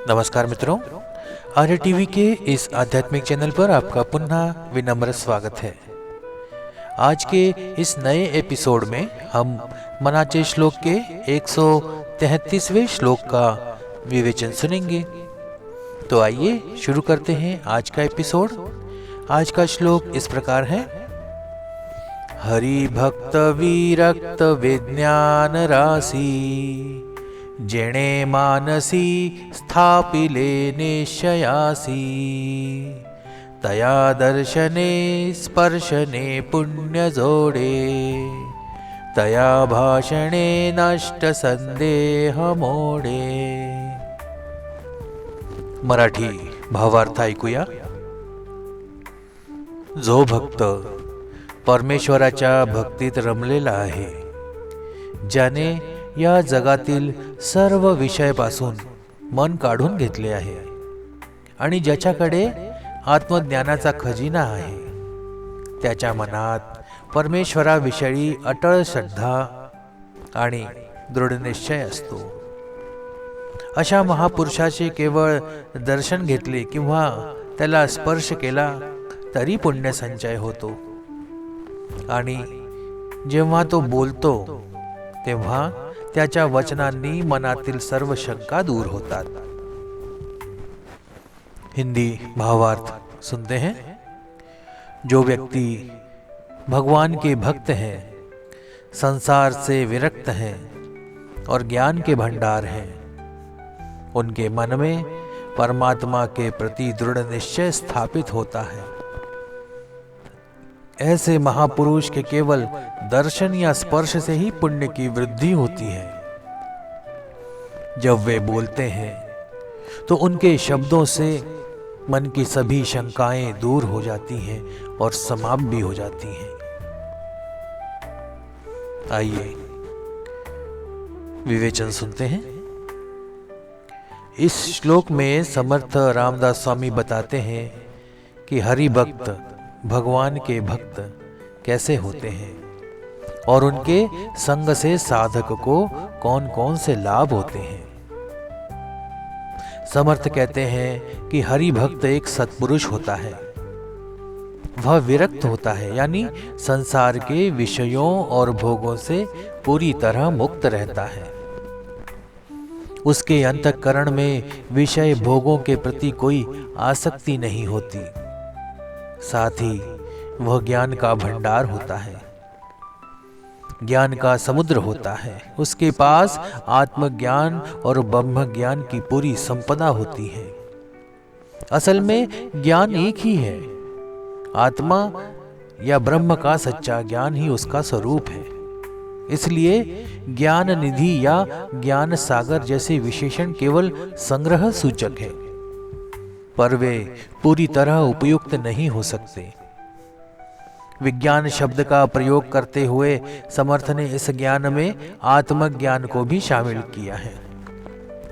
नमस्कार मित्रों, आर्य टीवी के इस आध्यात्मिक चैनल पर आपका पुनः विनम्र स्वागत है। आज के इस नए एपिसोड में हम मनाचे श्लोक के 133वें श्लोक का विवेचन सुनेंगे। तो आइए शुरू करते हैं आज का एपिसोड। आज का श्लोक इस प्रकार है। हरि भक्त विरक्त विज्ञान राशि जेणे मानसी स्थापिले निश्चयासी तया दर्शने स्पर्शने पुण्य जोडे तया भाषणे नष्ट संदेह मोडे। मराठी भावार्थ ऐकूया। जो भक्त परमेश्वराच्या भक्तीत रमलेला आहे, ज्याने या जगातील सर्व विषयापासून मन काढून घेतले आहे आणि ज्याच्याकडे आत्मज्ञानाचा खजिना आहे, त्याच्या मनात परमेश्वराविषयी अटळ श्रद्धा आणि दृढ निश्चय असतो। अशा महापुरुषाचे केवळ दर्शन घेतले किंवा त्याला स्पर्श केला तरी पुण्य संचय होतो आणि जेव्हा तो बोलतो तेव्हा त्याच्या वचनांनी मनातील सर्व शंका दूर होतात। हिंदी भावार्थ सुनते हैं। जो व्यक्ति भगवान के भक्त हैं, संसार से विरक्त हैं और ज्ञान के भंडार हैं, उनके मन में परमात्मा के प्रति दृढ़ निश्चय स्थापित होता है। ऐसे महापुरुष के केवल दर्शन या स्पर्श से ही पुण्य की वृद्धि होती है। जब वे बोलते हैं तो उनके शब्दों से मन की सभी शंकाएं दूर हो जाती हैं और समाप्त भी हो जाती हैं। आइए विवेचन सुनते हैं। इस श्लोक में समर्थ रामदास स्वामी बताते हैं कि हरि भक्त भगवान के भक्त कैसे होते हैं और उनके संग से साधक को कौन कौन से लाभ होते हैं। समर्थ कहते हैं कि हरि भक्त एक सत्पुरुष होता है। वह विरक्त होता है, यानी संसार के विषयों और भोगों से पूरी तरह मुक्त रहता है। उसके अंतःकरण में विषय भोगों के प्रति कोई आसक्ति नहीं होती। साथ ही वह ज्ञान का भंडार होता है, ज्ञान का समुद्र होता है। उसके पास आत्मज्ञान और ब्रह्म ज्ञान की पूरी संपदा होती है। असल में ज्ञान एक ही है। आत्मा या ब्रह्म का सच्चा ज्ञान ही उसका स्वरूप है। इसलिए ज्ञान निधि या ज्ञान सागर जैसे विशेषण केवल संग्रह सूचक है, पर वे पूरी तरह उपयुक्त नहीं हो सकते। विज्ञान शब्द का प्रयोग करते हुए समर्थ ने इस ज्ञान में आत्मज्ञान को भी शामिल किया है,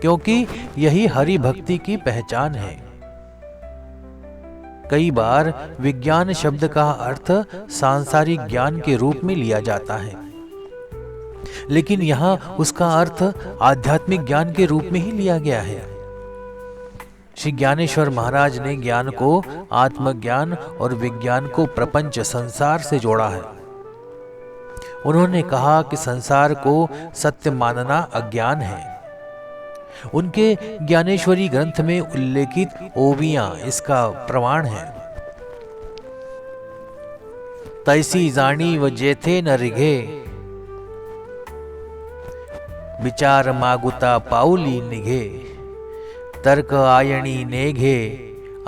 क्योंकि यही हरि भक्ति की पहचान है। कई बार विज्ञान शब्द का अर्थ सांसारिक ज्ञान के रूप में लिया जाता है, लेकिन यहाँ उसका अर्थ आध्यात्मिक ज्ञान के रूप में ही लिया गया है। श्री ज्ञानेश्वर महाराज ने ज्ञान को आत्मज्ञान और विज्ञान को प्रपंच संसार से जोड़ा है। उन्होंने कहा कि संसार को सत्य मानना अज्ञान है। उनके ज्ञानेश्वरी ग्रंथ में उल्लेखित ओवियां इसका प्रमाण है। तैसी जानी व जेथे न रिघे, विचार मागुता पाऊली निघे, तर्क आयणी नेघे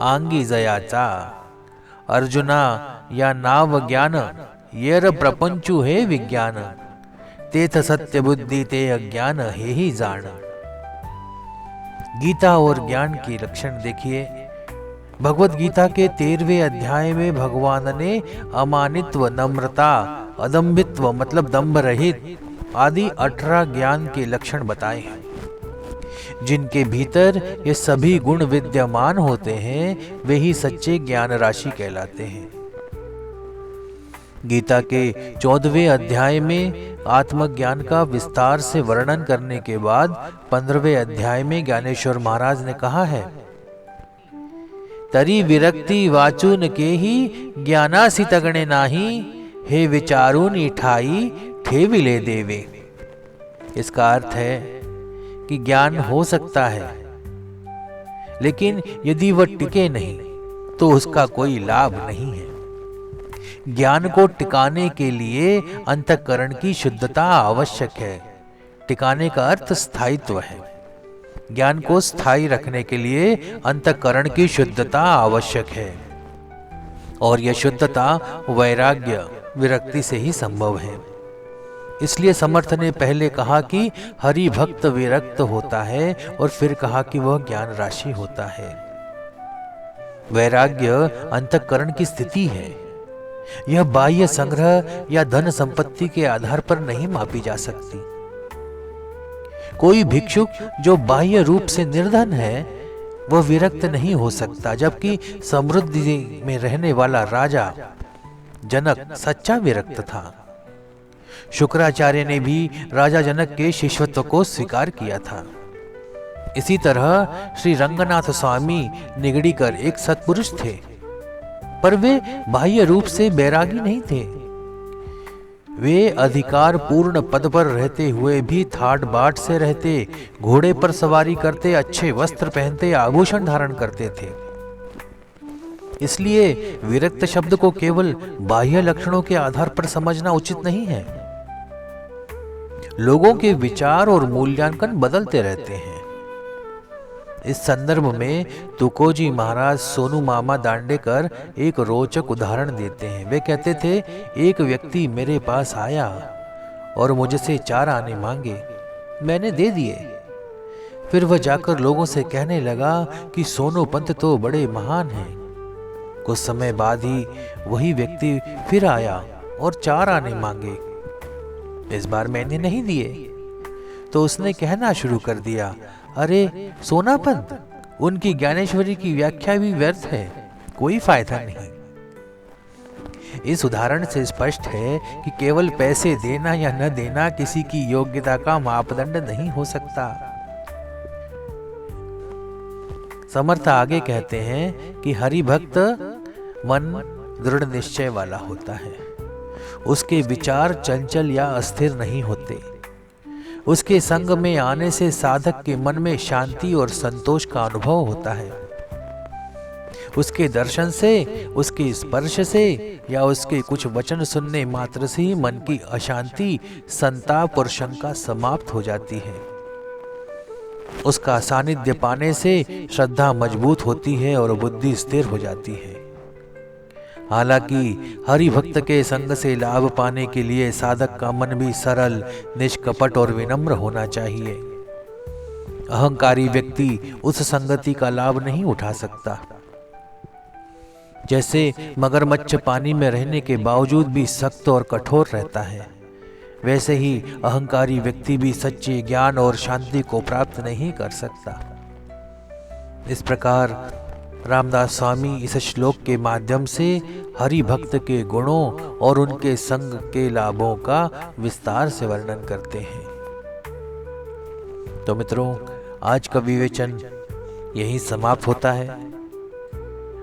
आंगी जयाचा, अर्जुना या नाव ज्ञान येर प्रपंचु हे विज्ञान, तेथ सत्य बुद्धि ते अज्ञान हे ही जान। गीता और ज्ञान की लक्षण देखिए। भगवत गीता के 13वें अध्याय में भगवान ने अमानित्व, नम्रता, अदम्भित्व मतलब दंभ रहित आदि 18 ज्ञान के लक्षण बताए हैं। जिनके भीतर ये सभी गुण विद्यमान होते हैं, वे ही सच्चे ज्ञान राशि कहलाते हैं। गीता के 14वें अध्याय में आत्मज्ञान का विस्तार से वर्णन करने के बाद 15वें अध्याय में ज्ञानेश्वर महाराज ने कहा है, तरी विरक्ति वाचुन के ही ज्ञानासी तगणे नाही, हे विचारून ठाई ठेविले देवे। इसका अर्थ है कि ज्ञान हो सकता है, लेकिन यदि वह टिके नहीं तो उसका कोई लाभ नहीं है। ज्ञान को टिकाने के लिए अंतःकरण की शुद्धता आवश्यक है। टिकाने का अर्थ स्थायित्व है। ज्ञान को स्थायी रखने के लिए अंतःकरण की शुद्धता आवश्यक है, और यह शुद्धता वैराग्य विरक्ति से ही संभव है। इसलिए समर्थ ने पहले कहा कि हरि भक्त विरक्त होता है, और फिर कहा कि वह ज्ञान राशि होता है। वैराग्य अंतःकरण की स्थिति है। यह बाह्य संग्रह या धन संपत्ति के आधार पर नहीं मापी जा सकती। कोई भिक्षुक जो बाह्य रूप से निर्धन है वह विरक्त नहीं हो सकता, जबकि समृद्धि में रहने वाला राजा जनक सच्चा विरक्त था। शुक्राचार्य ने भी राजा जनक के शिष्यत्व को स्वीकार किया था। इसी तरह श्री रंगनाथ स्वामी निगड़ीकर एक सत्पुरुष थे, पर वे बाह्य रूप से बैरागी नहीं थे। वे अधिकार पूर्ण पद पर रहते हुए भी ठाट बाट से रहते, घोड़े पर सवारी करते, अच्छे वस्त्र पहनते, आभूषण धारण करते थे। इसलिए विरक्त शब्द को केवल बाह्य लक्षणों के आधार पर समझना उचित नहीं है। लोगों के विचार और मूल्यांकन बदलते रहते हैं। इस संदर्भ में तुकोजी महाराज सोनू मामा दांडेकर एक रोचक उदाहरण देते हैं। वे कहते थे, एक व्यक्ति मेरे पास आया और मुझसे 4 आने मांगे। मैंने दे दिए। फिर वह जाकर लोगों से कहने लगा कि सोनू पंत तो बड़े महान हैं। कुछ समय बाद ही वही व्यक्ति फिर आया और 4 आने मांगे। इस बार मैंने नहीं दिए। तो उसने कहना शुरू कर दिया, अरे सोना पंत, उनकी ज्ञानेश्वरी की व्याख्या भी व्यर्थ है, कोई फायदा नहीं। इस उदाहरण से स्पष्ट है कि केवल पैसे देना या न देना किसी की योग्यता का मापदंड नहीं हो सकता। समर्थ आगे कहते हैं कि हरि भक्त मन दृढ़ निश्चय वाला होता है। उसके विचार चंचल या अस्थिर नहीं होते। उसके संग में आने से साधक के मन में शांति और संतोष का अनुभव होता है। उसके दर्शन से, उसके स्पर्श से या उसके कुछ वचन सुनने मात्र से ही मन की अशांति, संताप और शंका समाप्त हो जाती है। उसका सानिध्य पाने से श्रद्धा मजबूत होती है और बुद्धि स्थिर हो जाती है। हालांकि हरि भक्त के संग से लाभ पाने के लिए साधक का मन भी सरल, निष्कपट और विनम्र होना चाहिए। अहंकारी व्यक्ति उस संगति का लाभ नहीं उठा सकता। जैसे मगरमच्छ पानी में रहने के बावजूद भी सख्त और कठोर रहता है, वैसे ही अहंकारी व्यक्ति भी सच्चे ज्ञान और शांति को प्राप्त नहीं कर सकता। इस प्रकार रामदास स्वामी इस श्लोक के माध्यम से हरि भक्त के गुणों और उनके संग के लाभों का विस्तार से वर्णन करते हैं। तो मित्रों, आज का विवेचन यहीं समाप्त होता है।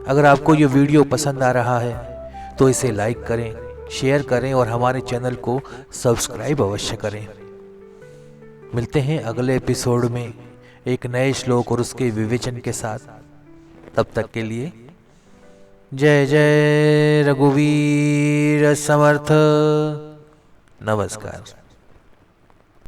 अगर आपको ये वीडियो पसंद आ रहा है तो इसे लाइक करें, शेयर करें और हमारे चैनल को सब्सक्राइब अवश्य करें। मिलते हैं अगले एपिसोड में एक नए श्लोक और उसके विवेचन के साथ। तब तक के लिए जय जय रघुवीर समर्थ। नमस्कार।